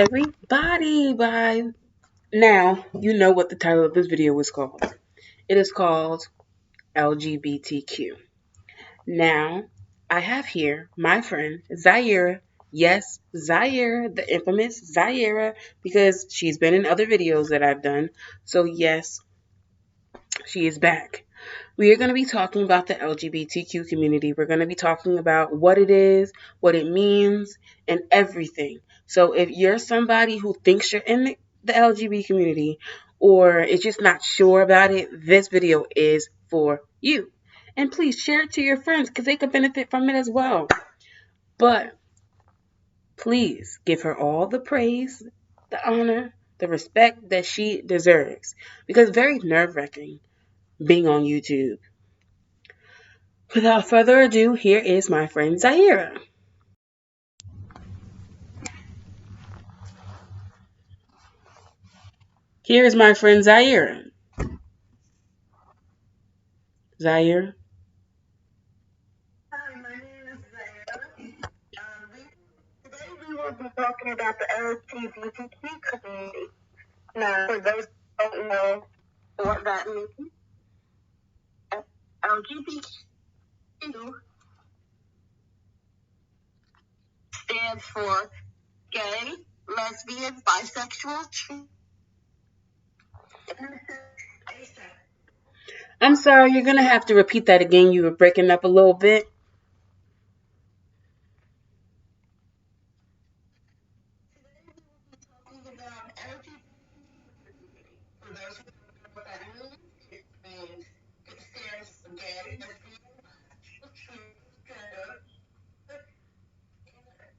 Everybody, by now, you know what the title of this video is called. It is called LGBTQ. Now, I have here my friend Zaira. Yes, Zaire, the infamous Zaira, because she's been in other videos that I've done. So, yes, she is back. We are going to be talking about the LGBTQ community. We're going to be talking about what it is, what it means, and everything. So if you're somebody who thinks you're in the LGBT community or is just not sure about it, this video is for you. And please share it to your friends because they could benefit from it as well. But please give her all the praise, the honor, the respect that she deserves because it's very nerve-wracking being on YouTube. Without further ado, here is my friend Zaira. Here is my friend Zaira. Zaire. Hi, my name is Zaira. Today we will be talking about the LGBTQ community. Now, for those who don't know what that means, LGBTQ stands for gay, lesbian, bisexual, asexual. I'm sorry, you're going to have to repeat that again. You were breaking up a little bit. Talking about LGBT. For those who don't know what that means, it stands for gay, lesbian, transgender,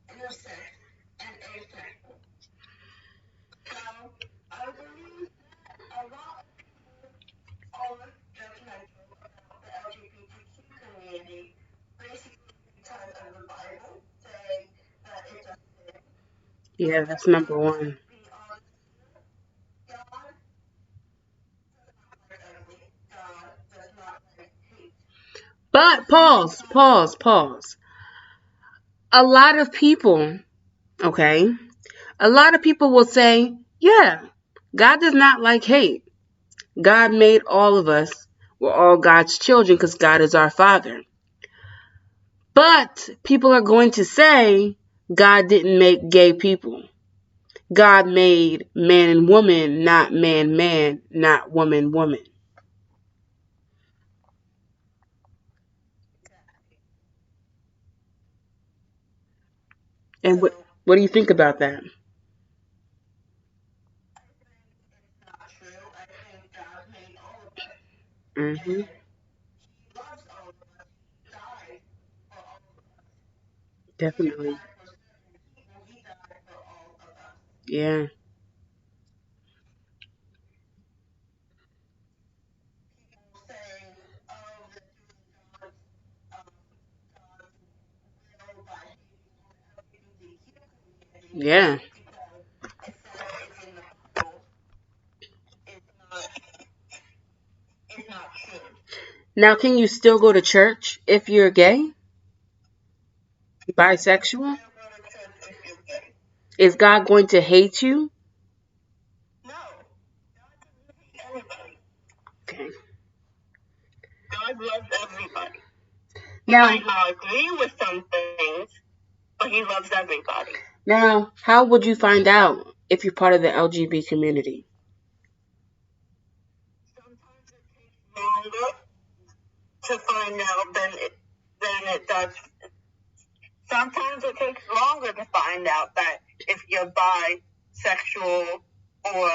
intersex, and asexual. So I believe that a lot of people are judgmental about the LGBTQ community, basically because of the Bible, saying that it's a sin. Yeah, that's number one. Be honest, God like ugly. God does not like hate. But pause. A lot of people, okay, a lot of people will say, yeah, God does not like hate. God made all of us. We're all God's children because God is our Father. But people are going to say God didn't make gay people. God made man and woman, not man, not woman. And what do you think about that? Not true. I think God made all of us. Mm-hmm. And He loves all of us. He died for all of us. He didn't Definitely. die for certain people. He died for all of us. Yeah. People saying, "Oh, they're doing God's will by hating on the LGBTQ community Yeah. because it says it's in the Bible." It's not. It's not true. Now, can you still go to church if you're gay? Bisexual? Still go to church if you're gay. Is God going to hate you? No, God doesn't hate anybody. Okay. God loves everybody. He Now, might not agree with some things, but He loves everybody. how would you find out if you're part of the LGBT community? Sometimes it takes longer to find out than it does. Sometimes it takes longer to find out that if you're bisexual or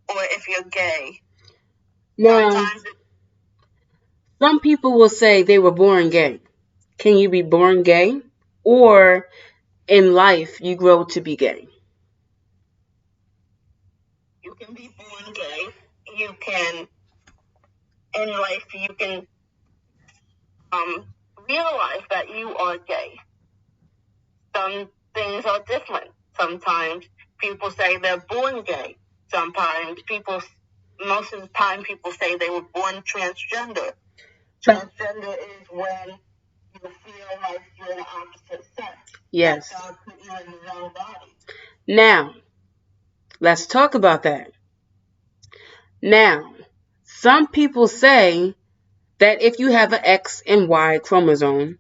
if you're gay. Now, Sometimes some people will say they were born gay. Can you be born gay? Or in life, you grow to be gay? you can be born gay. You can, in life, you can realize that you are gay. Some things are different. Sometimes people say they're born gay. Most of the time, people say they were born transgender. Transgender is when you feel like you're the opposite sex. Yes. God put you in your own body. Now, let's talk about that. Now, some people say that if you have an X and Y chromosome,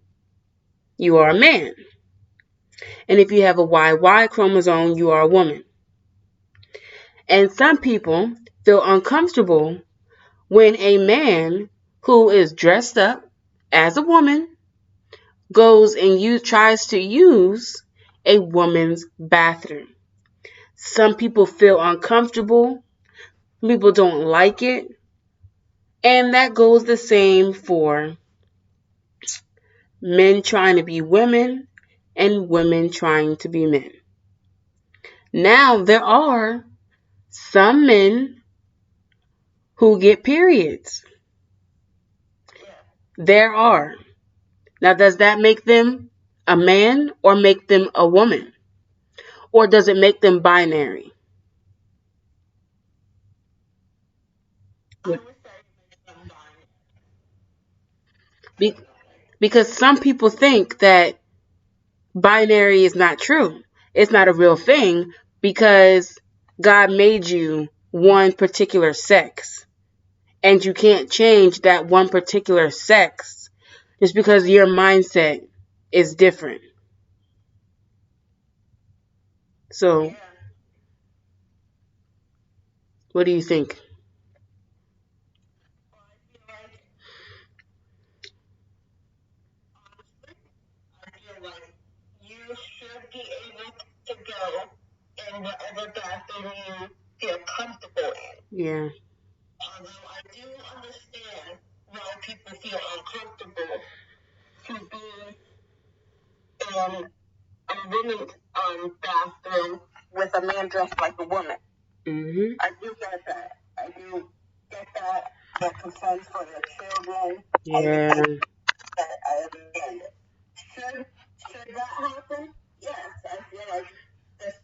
you are a man. And if you have a YY chromosome, you are a woman. And some people feel uncomfortable when a man who is dressed up as a woman goes and tries to use a woman's bathroom. Some people feel uncomfortable. People don't like it. And that goes the same for men trying to be women and women trying to be men. Now, there are some men who get periods. There are. Now, does that make them a man or make them a woman? Or does it make them binary? I would say make them Be- because some people think that binary is not true. It's not a real thing because God made you one particular sex. And you can't change that one particular sex just because your mindset is different. So, Yeah. what do you think? Well, I feel like, honestly, I feel like you should be able to go in whatever bathroom you feel comfortable in. Yeah. Although I do understand why people feel uncomfortable to be in a women's bathroom with a man dressed like a woman. Mhm. I do get that. I do get that. Their concerns for their children. Yeah. I understand it. Should that happen? Yes, I feel like this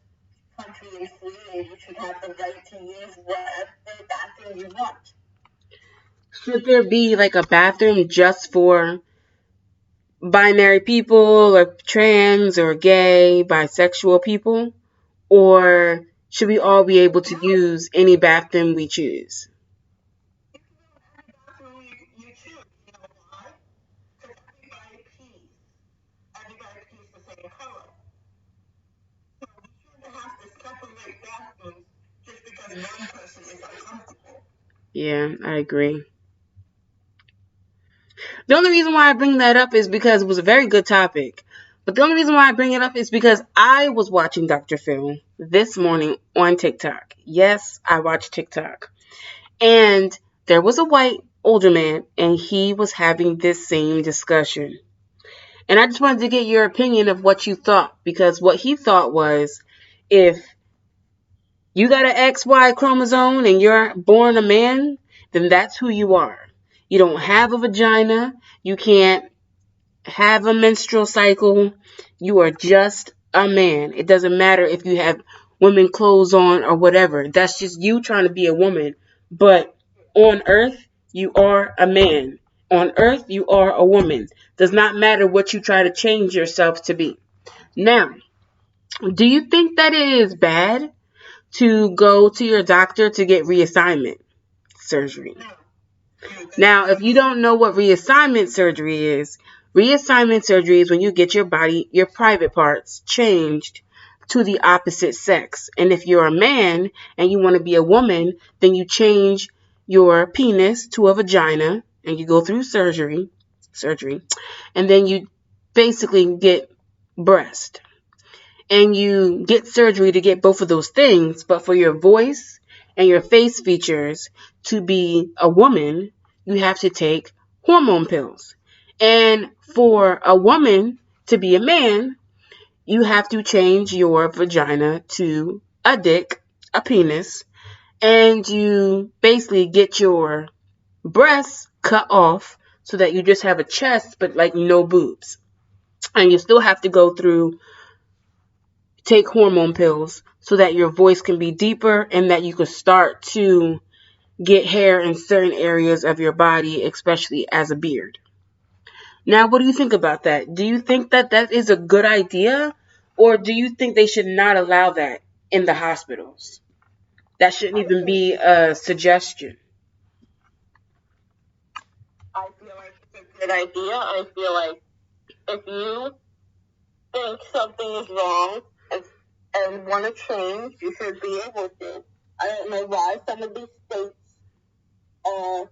country is free and you should have the right to use whatever bathroom you want. Should there be like a bathroom just for binary people or trans or gay, bisexual people? Or should we all be able to use any bathroom we choose? You can use any bathroom you choose. You know why? Because everybody pees the same color. So we shouldn't have to separate bathrooms just because one person is uncomfortable. Yeah, I agree. The only reason why I bring that up is because it was a very good topic. But the only reason why I bring it up is because I was watching Dr. Phil this morning on TikTok. Yes, I watch TikTok. And there was a white older man, and he was having this same discussion. And I just wanted to get your opinion of what you thought, because what he thought was if you got an XY chromosome and you're born a man, then that's who you are. You don't have a vagina. You can't have a menstrual cycle. You are just a man. It doesn't matter if you have women clothes on or whatever. That's just you trying to be a woman. But on earth, you are a man. On earth, you are a woman. Does not matter what you try to change yourself to be. Now, do you think that it is bad to go to your doctor to get reassignment surgery? Now, if you don't know what reassignment surgery is when you get your private parts changed to the opposite sex. And if you're a man and you want to be a woman, then you change your penis to a vagina and you go through surgery, and then you basically get breast and you get surgery to get both of those things, but for your voice and your face features to be a woman, you have to take hormone pills. And for a woman to be a man, you have to change your vagina to a dick, a penis, and you basically get your breasts cut off so that you just have a chest but like no boobs. And you still have to go through take hormone pills so that your voice can be deeper and that you can start to get hair in certain areas of your body, especially as a beard. Now, what do you think about that? Do you think that that is a good idea, or do you think they should not allow that in the hospitals. That shouldn't I even think be a suggestion. I feel like it's a good idea. I feel like if you think something is wrong and want to change, you should be able to. I don't know why some of these states are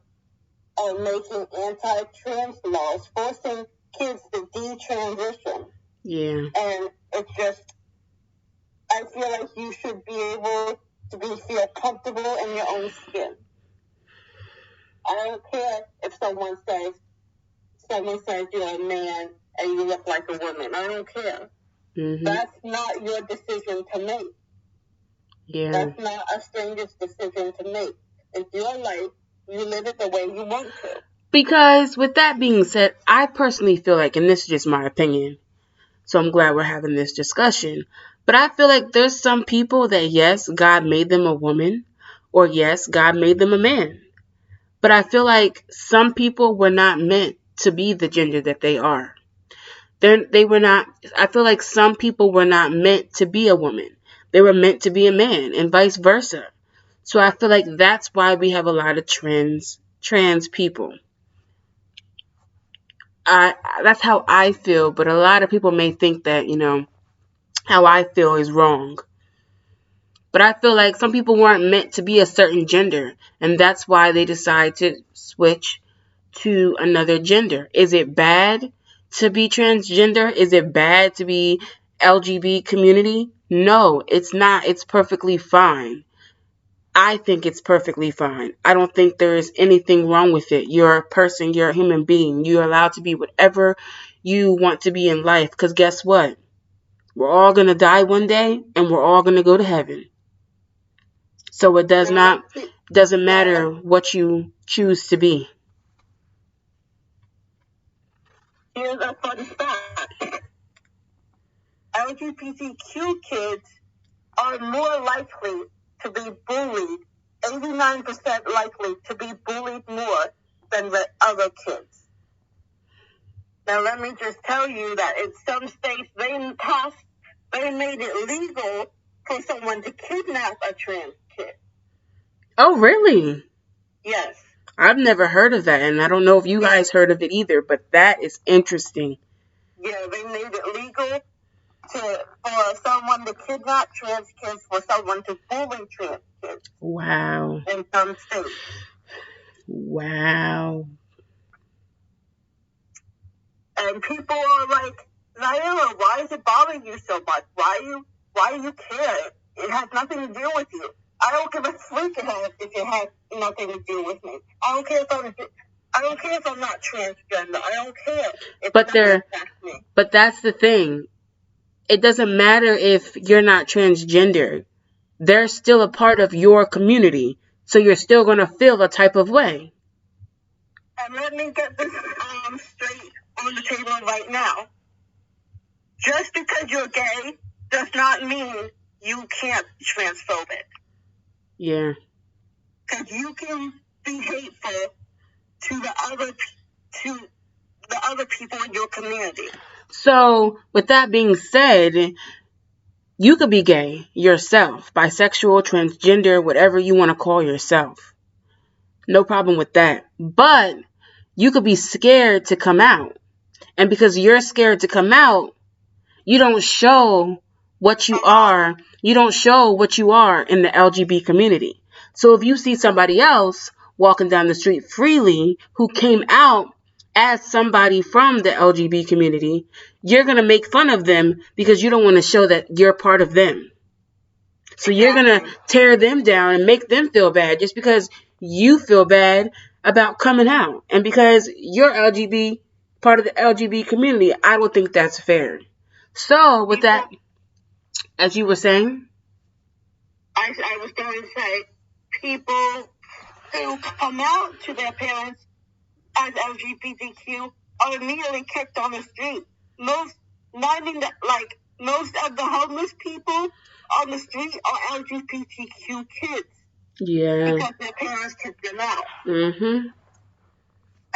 are making anti-trans laws, forcing kids to detransition. Yeah. And it's just, I feel like you should be able to feel comfortable in your own skin. I don't care if someone says you're a man and you look like a woman. I don't care. Mm-hmm. That's not your decision to make. Yeah. That's not a stranger's decision to make. It's your life. You live it the way you want to. Because with that being said, I personally feel like, and this is just my opinion, so I'm glad we're having this discussion, but I feel like there's some people that, yes, God made them a woman, or yes, God made them a man. But I feel like some people were not meant to be the gender that they are. They were not, I feel like some people were not meant to be a woman. They were meant to be a man, and vice versa. So I feel like that's why we have a lot of trans people. That's how I feel, but a lot of people may think that, how I feel is wrong. But I feel like some people weren't meant to be a certain gender, and that's why they decide to switch to another gender. Is it bad to be transgender? Is it bad to be LGBT community? No, it's not. It's perfectly fine. I think it's perfectly fine. I don't think there is anything wrong with it. You're a person, you're a human being. You're allowed to be whatever you want to be in life. Because guess what? We're all going to die one day and we're all going to go to heaven. So it doesn't matter what you choose to be. Here's a fun fact. LGBTQ kids are more likely to be bullied, 89% likely to be bullied more than the other kids. Now, let me just tell you that in some states, they made it legal for someone to kidnap a trans kid. Oh, really? Yes. I've never heard of that, and I don't know if you guys heard of it either, but that is interesting. Yeah, they made it legal for someone to kidnap trans kids, for someone to bully trans kids. Wow. In some states. Wow. And people are like, Naila, why is it bothering you so much? Why do you care? It has nothing to do with you. I don't give a freak if it has nothing to do with me. I don't care if I'm not transgender. I don't care. But that's the thing. It doesn't matter if you're not transgender. They're still a part of your community. So you're still going to feel a type of way. And let me get this straight on the table right now. Just because you're gay does not mean you can't be transphobic. Yeah. Because you can be hateful to the other people in your community. So, with that being said, you could be gay yourself, bisexual, transgender, whatever you want to call yourself. No problem with that. But you could be scared to come out. And because you're scared to come out, you don't show what you are. You don't show what you are in the LGBT community. So if you see somebody else walking down the street freely who came out as somebody from the LGBT community, you're going to make fun of them because you don't want to show that you're part of them. So you're going to tear them down and make them feel bad just because you feel bad about coming out. And because you're LGBT, part of the LGBT community, I don't think that's fair. So with that, as you were saying? I was going to say, people who come out to their parents as LGBTQ are immediately kicked on the street. Most of the homeless people on the street are LGBTQ kids. Yeah. Because their parents kicked them out. Mm-hmm.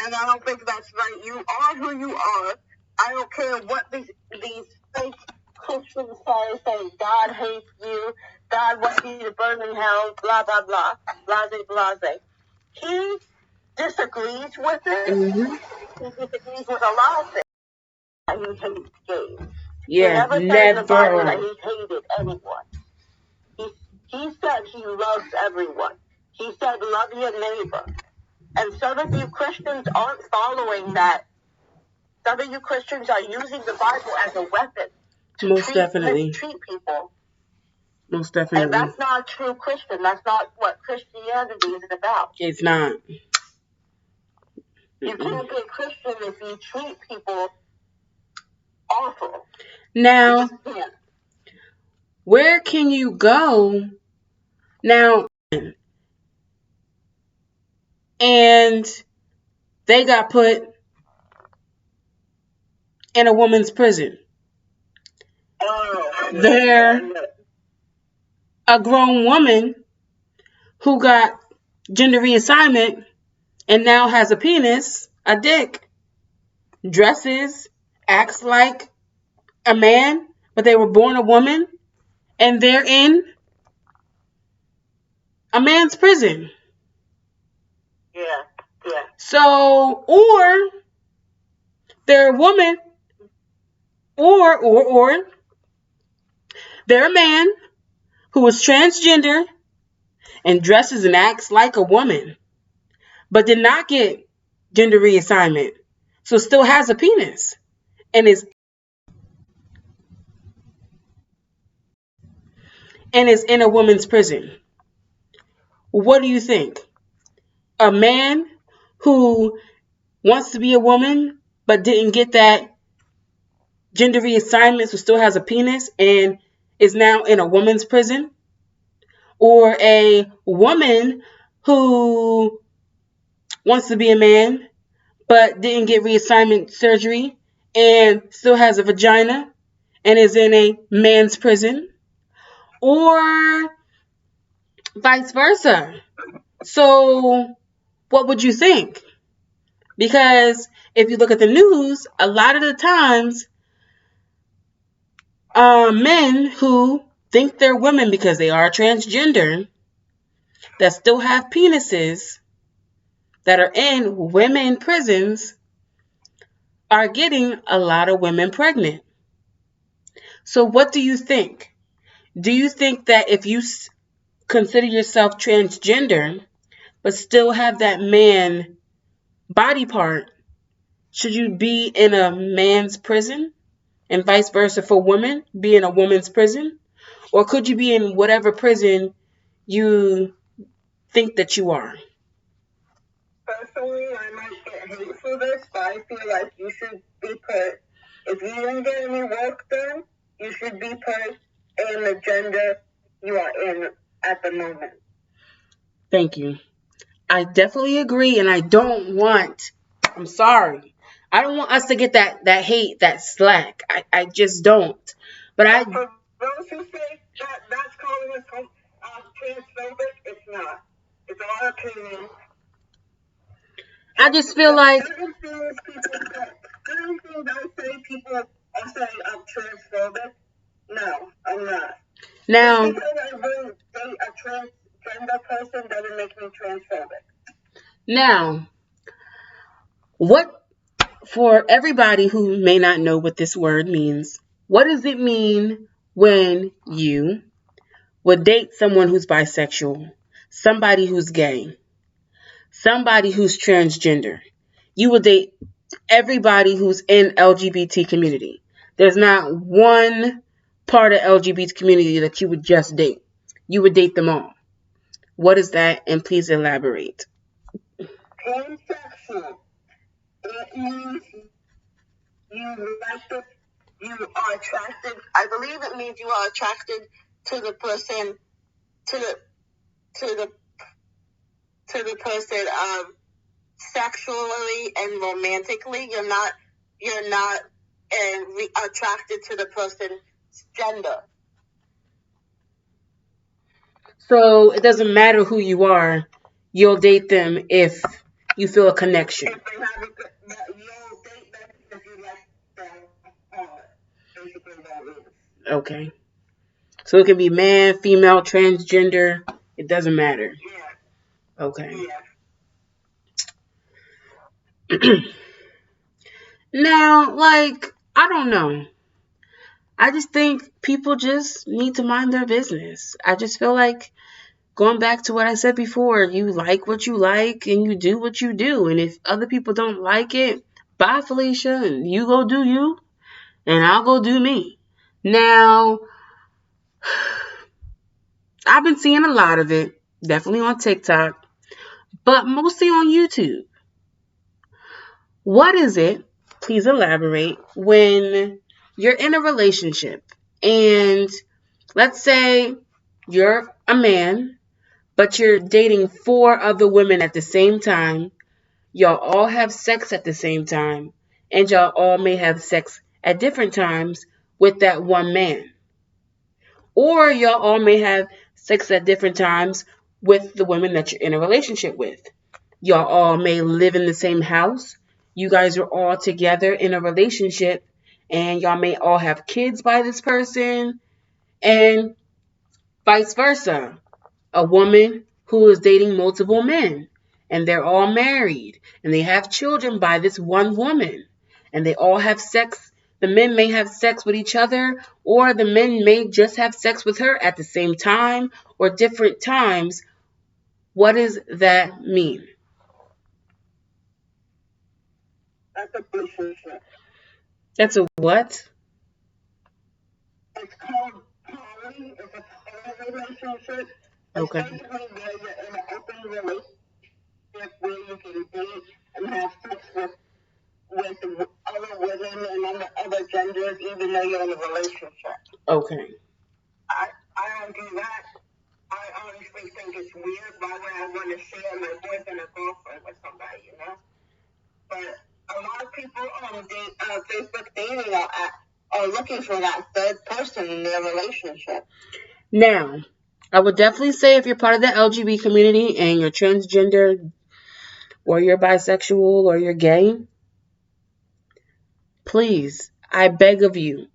And I don't think that's right. You are who you are. I don't care what these fake Christian say God hates you, God wants you to burn in hell, blah, blah, blah, blase, blase. He disagrees with it. Mm-hmm. He disagrees with a lot of things that he hates gays. Yeah, he never said in the Bible that he hated anyone. He said he loves everyone. He said, love your neighbor. And some of you Christians aren't following that. Some of you Christians are using the Bible as a weapon to mistreat people. Most definitely. And that's not true Christian. That's not what Christianity is about. It's not. You can't be a Christian if you treat people awful. Now, where can you go now? And they got put in a woman's prison. They're a grown woman who got gender reassignment and now has a penis, a dick, dresses, acts like a man, but they were born a woman, and they're in a man's prison. Yeah. So, or they're a woman, or they're a man who is transgender and dresses and acts like a woman, but did not get gender reassignment, so still has a penis and is in a woman's prison. What do you think? A man who wants to be a woman but didn't get that gender reassignment, so still has a penis and is now in a woman's prison? Or a woman who wants to be a man but didn't get reassignment surgery and still has a vagina and is in a man's prison? Or vice versa? So what would you think? Because if you look at the news, a lot of the times, men who think they're women because they are transgender, that still have penises, that are in women prisons, are getting a lot of women pregnant. So what do you think? Do you think that if you consider yourself transgender, but still have that man body part, should you be in a man's prison? And vice versa for women, be in a woman's prison? Or could you be in whatever prison you think that you are? Personally, I might get hate for this, but I feel like you should be put, if you don't get any work done, you should be put in the gender you are in at the moment. Thank you. I definitely agree, and I don't want, I'm sorry, I don't want us to get that hate, that slack. I just don't. But for those who say that that's calling us transphobic, it's not. It's our opinion. I just feel like Certain things I say people are saying I'm transphobic. No, I'm not. now, Just because I really date a transgender person doesn't make me transphobic. now, what, for everybody who may not know what this word means, what does it mean when you would date someone who's bisexual, somebody who's gay, somebody who's transgender? You would date everybody who's in LGBT community. There's not one part of LGBT community that you would just date. You would date them all. What is that? And please elaborate. Pansexual. It means you like the, you are attracted. I believe it means you are attracted to the person, to the to the to the person sexually and romantically. You're not attracted to the person's gender. So it doesn't matter who you are, you'll date them if you feel a connection. If they have you'll date them because you like them. Basically, that is. Okay. So it can be man, female, transgender. It doesn't matter. Yeah. Okay. Yeah. Now, like, I don't know. I just think people just need to mind their business. I just feel like going back to what I said before, you like what you like and you do what you do. And if other people don't like it, bye, Felicia. And you go do you, and I'll go do me. Now, I've been seeing a lot of it, definitely on TikTok, but mostly on YouTube. What is it? Please elaborate. When you're in a relationship and let's say you're a man, but you're dating 4 other women at the same time, y'all all have sex at the same time, and y'all all may have sex at different times with that one man. Or y'all all may have sex at different times with the women that you're in a relationship with. Y'all all may live in the same house. You guys are all together in a relationship, and y'all may all have kids by this person, and vice versa. A woman who is dating multiple men, and they're all married, and they have children by this one woman, and they all have sex. The men may have sex with each other, or the men may just have sex with her at the same time or different times. What does that mean? That's a relationship. That's a what? It's called poly. It's a poly relationship. It's Okay. basically where you're in an open relationship where you can date and have sex with other women and other genders, even though you're in a relationship. Okay. I don't do that. I honestly think it's weird. Why would I want to share my boyfriend or girlfriend with somebody, you know? But a lot of people on Facebook dating are looking for that third person in their relationship. Now, I would definitely say if you're part of the LGBT community and you're transgender or you're bisexual or you're gay, please, I beg of you,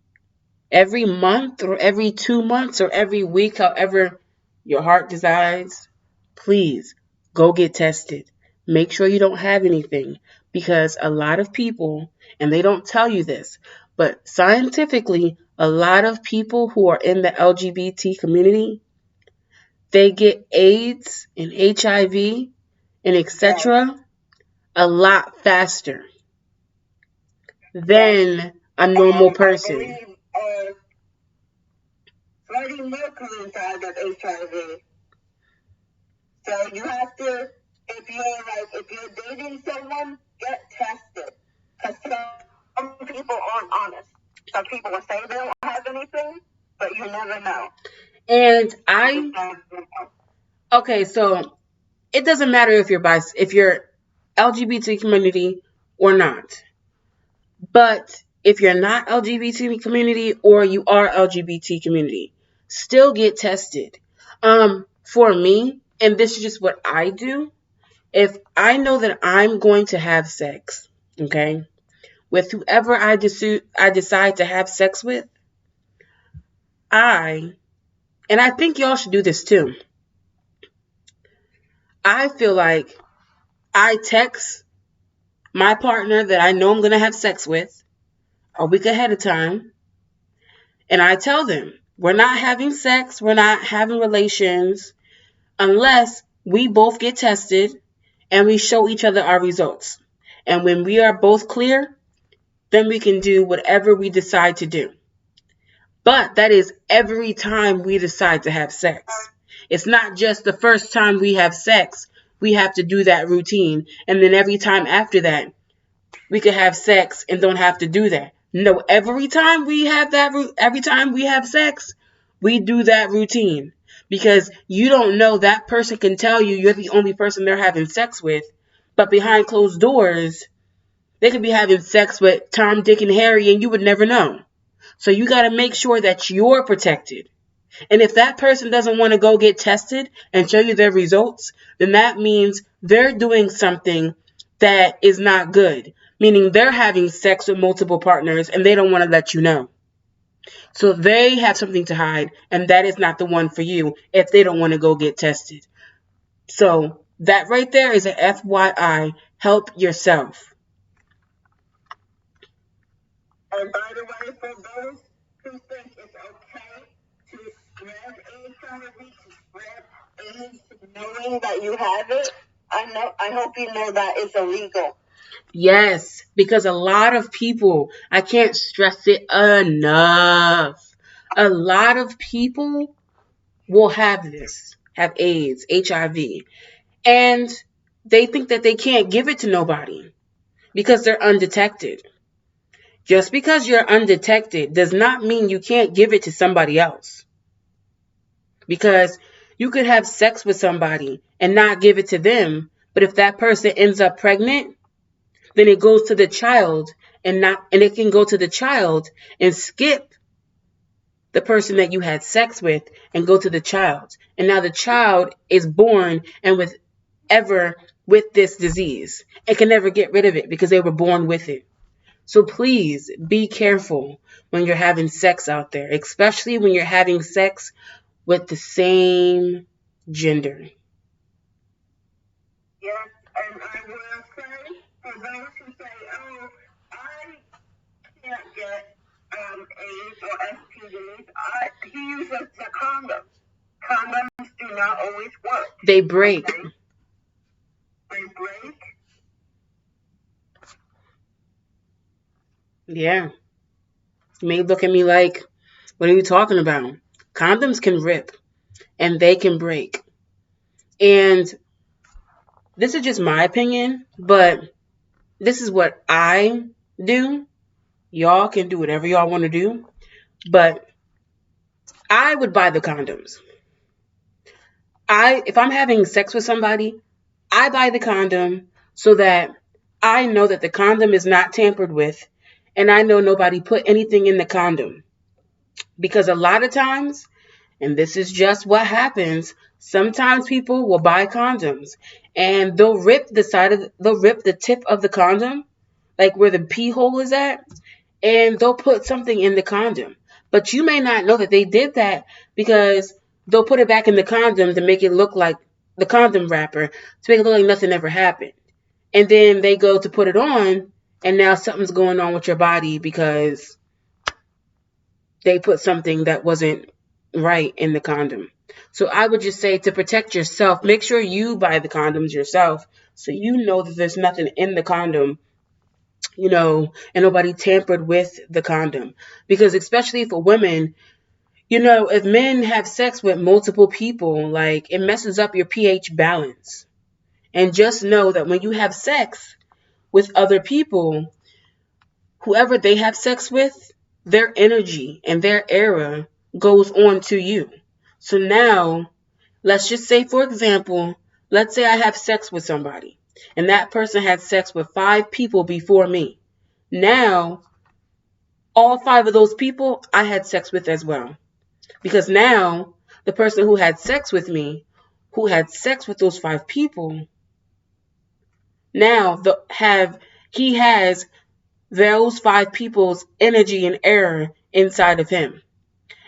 every month or every 2 months or every week, however your heart desires, please go get tested. Make sure you don't have anything because a lot of people, and they don't tell you this, but scientifically, a lot of people who are in the LGBT community, they get AIDS and HIV and etc. a lot faster than a normal person. I believe Freddie Mercury died of HIV. So you have to, if you're dating someone, get tested. Because some people aren't honest. Some people will say they don't have anything, but you never know. And okay, so it doesn't matter if you're LGBT community or not. But if you're not LGBT community or you are LGBT community, still get tested. For me, and this is just what I do, if I know that I'm going to have sex, okay, with whoever I decide to have sex with, I and I think y'all should do this too. I feel like I text my partner that I know I'm going to have sex with a week ahead of time, and I tell them we're not having sex, we're not having relations unless we both get tested and we show each other our results. And when we are both clear, then we can do whatever we decide to do. But that is every time we decide to have sex. It's not just the first time we have sex, we have to do that routine. And then every time after that, we could have sex and don't have to do that. No, every time we have sex, we do that routine because you don't know that person can tell you you're the only person they're having sex with, but behind closed doors, they could be having sex with Tom, Dick, and Harry, and you would never know. So you got to make sure that you're protected. And if that person doesn't want to go get tested and show you their results, then that means they're doing something that is not good. Meaning they're having sex with multiple partners and they don't want to let you know. So they have something to hide, and that is not the one for you if they don't want to go get tested. So that right there is a FYI. Help yourself. And by the way, for those who think it's okay to spread HIV, to spread AIDS, knowing that you have it, I hope you know that it's illegal. Yes, because a lot of people, I can't stress it enough. A lot of people will have this, have AIDS, HIV, and they think that they can't give it to nobody because they're undetected. Just because you're undetected does not mean you can't give it to somebody else. Because you could have sex with somebody and not give it to them, but if that person ends up pregnant, then it goes to the child and it can go to the child and skip the person that you had sex with and go to the child. And now the child is born and with ever with this disease and can never get rid of it because they were born with it. So please be careful when you're having sex out there, especially when you're having sex with the same gender. Yes, and I will say, for those who say, oh, I can't get AIDS or STDs, he uses the condom. Condoms do not always work. They break. Okay? They break. Yeah. You may look at me like, what are you talking about? Condoms can rip and they can break. And this is just my opinion, but this is what I do. Y'all can do whatever y'all want to do, but I would buy the condoms. If I'm having sex with somebody, I buy the condom so that I know that the condom is not tampered with and I know nobody put anything in the condom. Because a lot of times, and this is just what happens, sometimes people will buy condoms and they'll rip the tip of the condom, like where the pee hole is at, and they'll put something in the condom. But you may not know that they did that because they'll put it back in the condom to make it look like the condom wrapper, to make it look like nothing ever happened. And then they go to put it on, and now something's going on with your body because they put something that wasn't right in the condom. So I would just say, to protect yourself, make sure you buy the condoms yourself so you know that there's nothing in the condom, and nobody tampered with the condom. Because especially for women, if men have sex with multiple people, like, it messes up your pH balance. And just know that when you have sex with other people, whoever they have sex with, their energy and their aura goes on to you. So now, let's just say, for example, let's say I have sex with somebody and that person had sex with 5 people before me. Now, all 5 of those people I had sex with as well. Because now, the person who had sex with me, who had sex with those 5 people, now he has those 5 people's energy and air inside of him.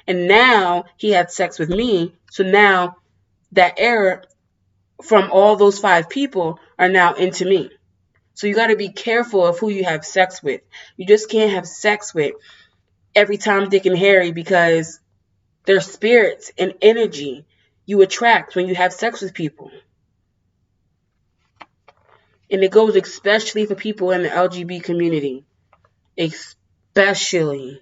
And now he had sex with me. So now that air from all those 5 people are now into me. So you got to be careful of who you have sex with. You just can't have sex with every Tom, Dick, and Harry, because their spirits and energy you attract when you have sex with people. And it goes especially for people in the LGBT community. Especially.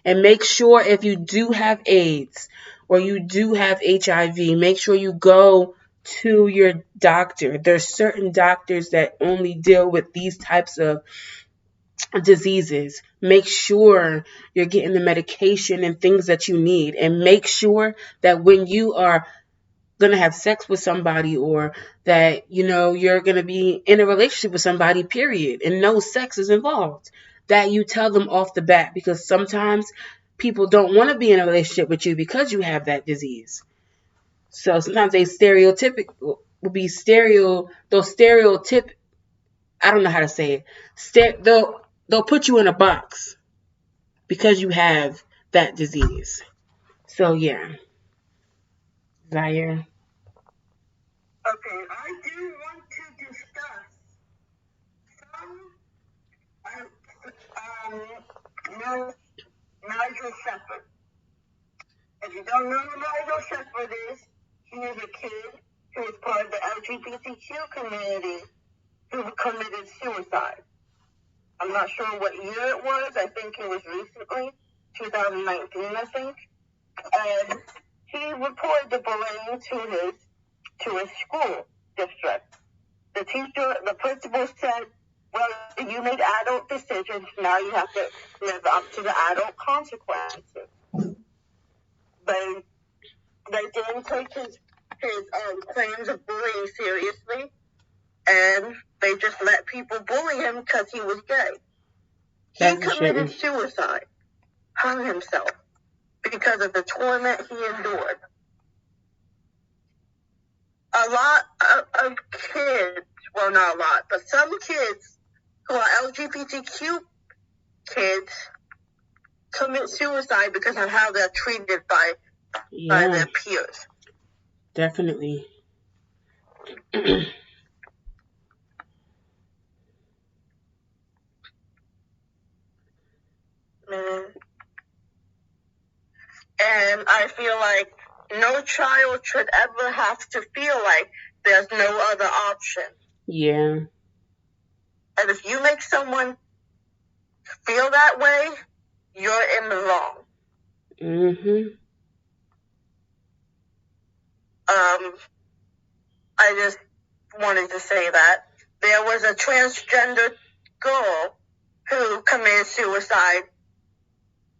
And make sure, if you do have AIDS or you do have HIV, make sure you go to your doctor. There's certain doctors that only deal with these types of diseases. Make sure you're getting the medication and things that you need. And make sure that when you are going to have sex with somebody, or that you're going to be in a relationship with somebody, period, and no sex is involved, that you tell them off the bat, because sometimes people don't want to be in a relationship with you because you have that disease. So sometimes they stereotypical will be they'll stereotype, I don't know how to say it, they'll put you in a box because you have that disease. So yeah, Zaire. Okay, I do want to discuss some Nigel Nigel Shepherd. If you don't know who Nigel Shepherd is, he is a kid who was part of the LGBTQ community who committed suicide. I'm not sure what year it was. I think it was recently, 2019, I think. And he reported the bullying to his school district. The principal said, well, you made adult decisions. Now you have to live up to the adult consequences. They didn't take his claims of bullying seriously, and they just let people bully him because he was gay. He committed suicide, hung himself, because of the torment he endured. A lot of kids, well, not a lot, but some kids who are LGBTQ kids commit suicide because of how they're treated by their peers. Definitely. And I feel like no child should ever have to feel like there's no other option. Yeah. And if you make someone feel that way, you're in the wrong. I just wanted to say that. There was a transgender girl who committed suicide.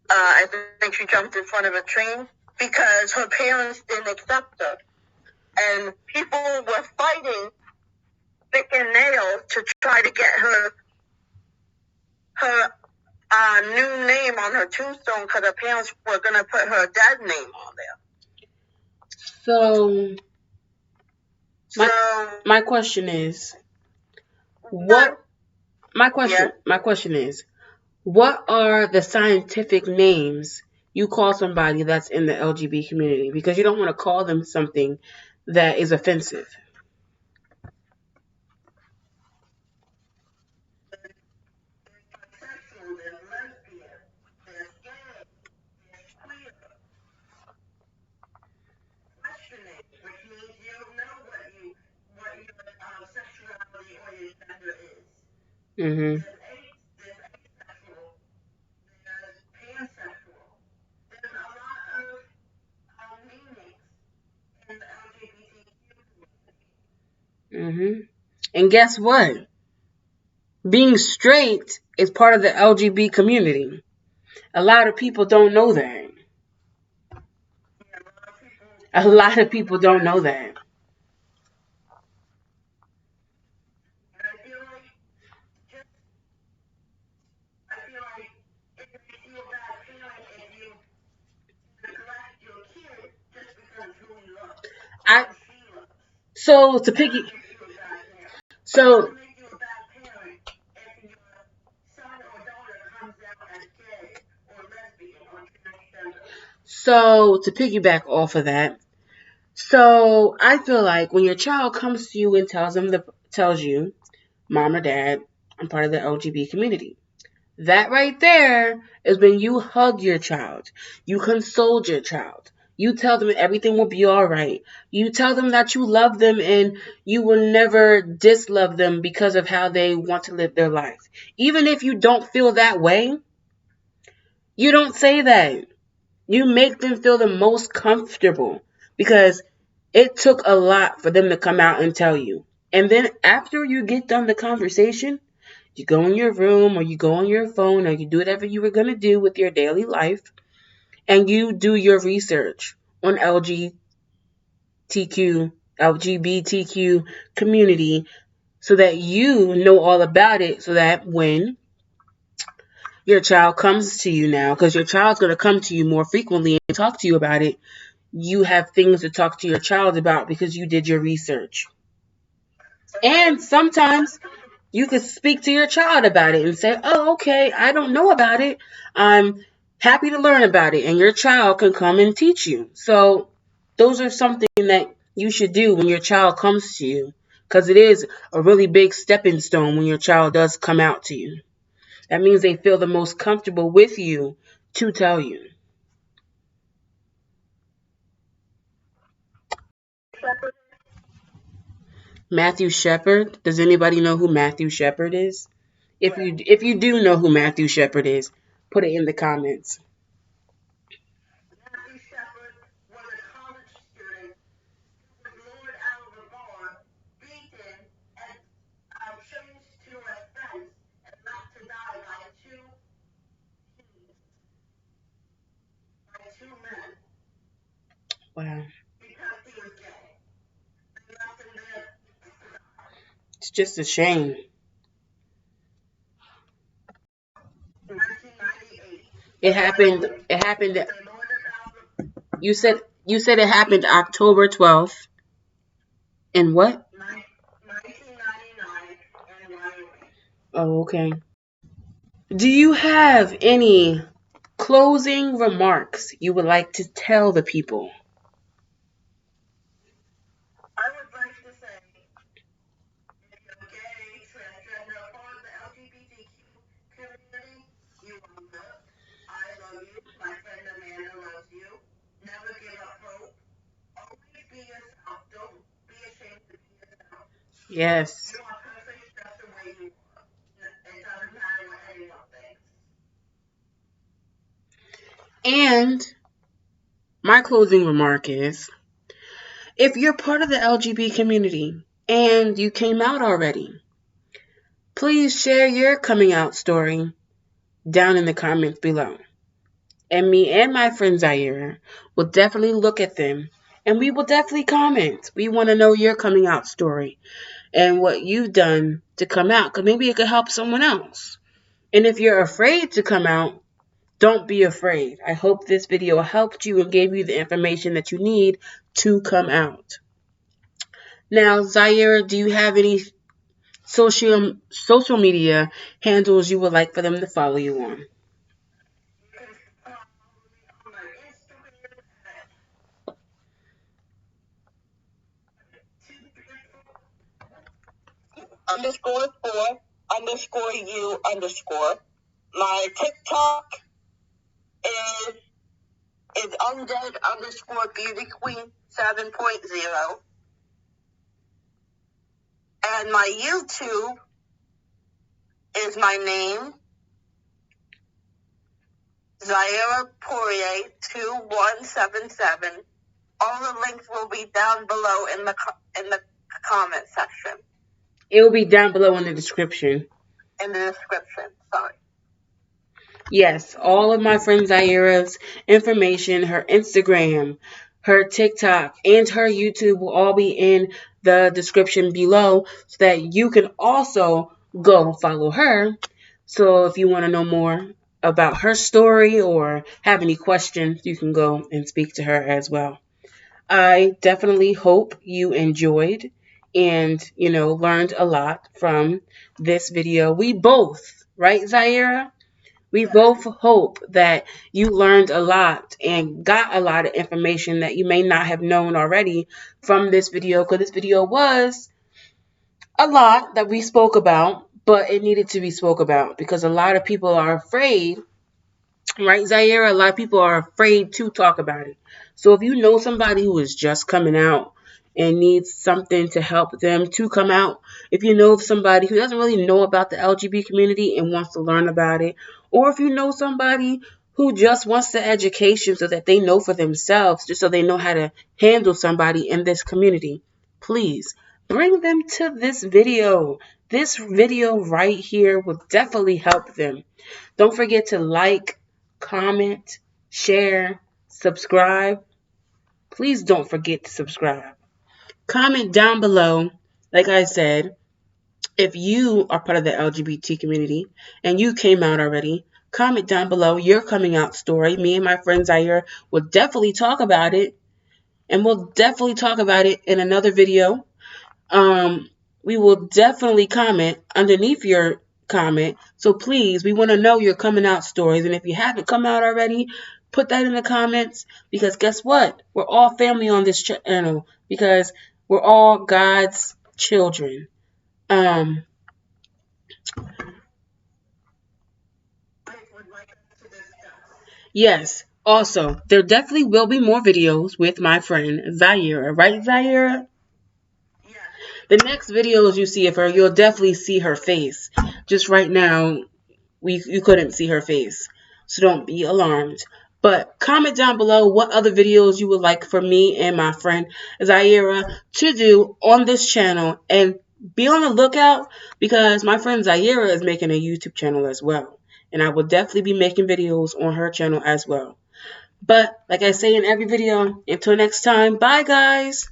I think she jumped in front of a train because her parents didn't accept her. And people were fighting thick and nail to try to get her new name on her tombstone because her parents were going to put her dead name on there. So my question is, what are the scientific names you call somebody that's in the LGBT community? Because you don't want to call them something that is offensive. Mhm. Mhm. And guess what? Being straight is part of the LGBT community. A lot of people don't know that. A lot of people don't know that. I so to pick so so to piggyback off of that, so I feel like when your child comes to you and tells you, Mom or Dad, I'm part of the LGBT community. That right there is when you hug your child. You console your child. You tell them everything will be all right. You tell them that you love them and you will never dislove them because of how they want to live their life. Even if you don't feel that way, you don't say that. You make them feel the most comfortable because it took a lot for them to come out and tell you. And then after you get done the conversation, you go in your room or you go on your phone or you do whatever you were going to do with your daily life and you do your research on LGBTQ community so that you know all about it so that when your child comes to you now, because your child's going to come to you more frequently and talk to you about it, you have things to talk to your child about because you did your research. And sometimes you could speak to your child about it and say, oh, okay, I don't know about it. happy to learn about it, and your child can come and teach you. So those are something that you should do when your child comes to you, because it is a really big stepping stone when your child does come out to you. That means they feel the most comfortable with you to tell you. Matthew Shepard. Does anybody know who Matthew Shepard is? If you do know who Matthew Shepard is, put it in the comments. Matthew Shepard was a college student who was lured out of a bar, beaten, and chained to a fence and left to die by two men Wow. because he was gay. They left him there. It's just a shame. 1998. It happened it happened They lured him out of you said it happened October 12th. In what? 1999 in Wyoming. Oh, okay. Do you have any closing remarks you would like to tell the people? I would like to say, if you're gay, transgender, or part of the LGBTQ community, you are loved. I love you. My friend Amanda loves you. Never give up hope. Always be yourself. Don't be ashamed to be yourself. Yes. You are perfect just the way you are. It doesn't matter what anyone thinks. And my closing remark is, if you're part of the LGBT community and you came out already, please share your coming out story down in the comments below. And me and my friend Zaira will definitely look at them, and we will definitely comment. We want to know your coming out story and what you've done to come out, because maybe it could help someone else. And if you're afraid to come out, don't be afraid. I hope this video helped you and gave you the information that you need to come out. Now, Zaire, do you have any social media handles you would like for them to follow you on? You can follow me on my Instagram at _4_you_. My TikTok is undead_beauty queen 7.0. And my YouTube is my name, Zaira Poirier 2177. All the links will be down below in the comment section. It will be down below in the description. Sorry. Yes, all of my friend Zaira's information, her Instagram, her TikTok, and her YouTube will all be in the description below so that you can also go follow her. So if you want to know more about her story or have any questions, you can go and speak to her as well. I definitely hope you enjoyed and, learned a lot from this video. We both, right, Zaira? We both hope that you learned a lot and got a lot of information that you may not have known already from this video, because this video was a lot that we spoke about, but it needed to be spoke about because a lot of people are afraid. Right, Zaira? A lot of people are afraid to talk about it. So if you know somebody who is just coming out and needs something to help them to come out, if you know somebody who doesn't really know about the LGBT community and wants to learn about it, or if you know somebody who just wants the education so that they know for themselves, just so they know how to handle somebody in this community, please bring them to this video. This video right here will definitely help them. Don't forget to like, comment, share, subscribe. Please don't forget to subscribe. Comment down below, like I said, if you are part of the LGBT community and you came out already. Comment down below your coming out story. Me and my friend Zaire will definitely talk about it, and we'll definitely talk about it in another video. We will definitely comment underneath your comment. So please, we want to know your coming out stories. And if you haven't come out already, put that in the comments, because guess what? We're all family on this channel, because we're all God's children. Um, would like us to discuss. yes. Also, there definitely will be more videos with my friend Zaira. Right, Zaira? Yes. The next videos you see of her, you'll definitely see her face. Just right now, you couldn't see her face, so don't be alarmed. But comment down below what other videos you would like for me and my friend Zaira to do on this channel, and be on the lookout, because my friend Zaira is making a YouTube channel as well, and I will definitely be making videos on her channel as well. But like I say in every video, until next time, bye guys.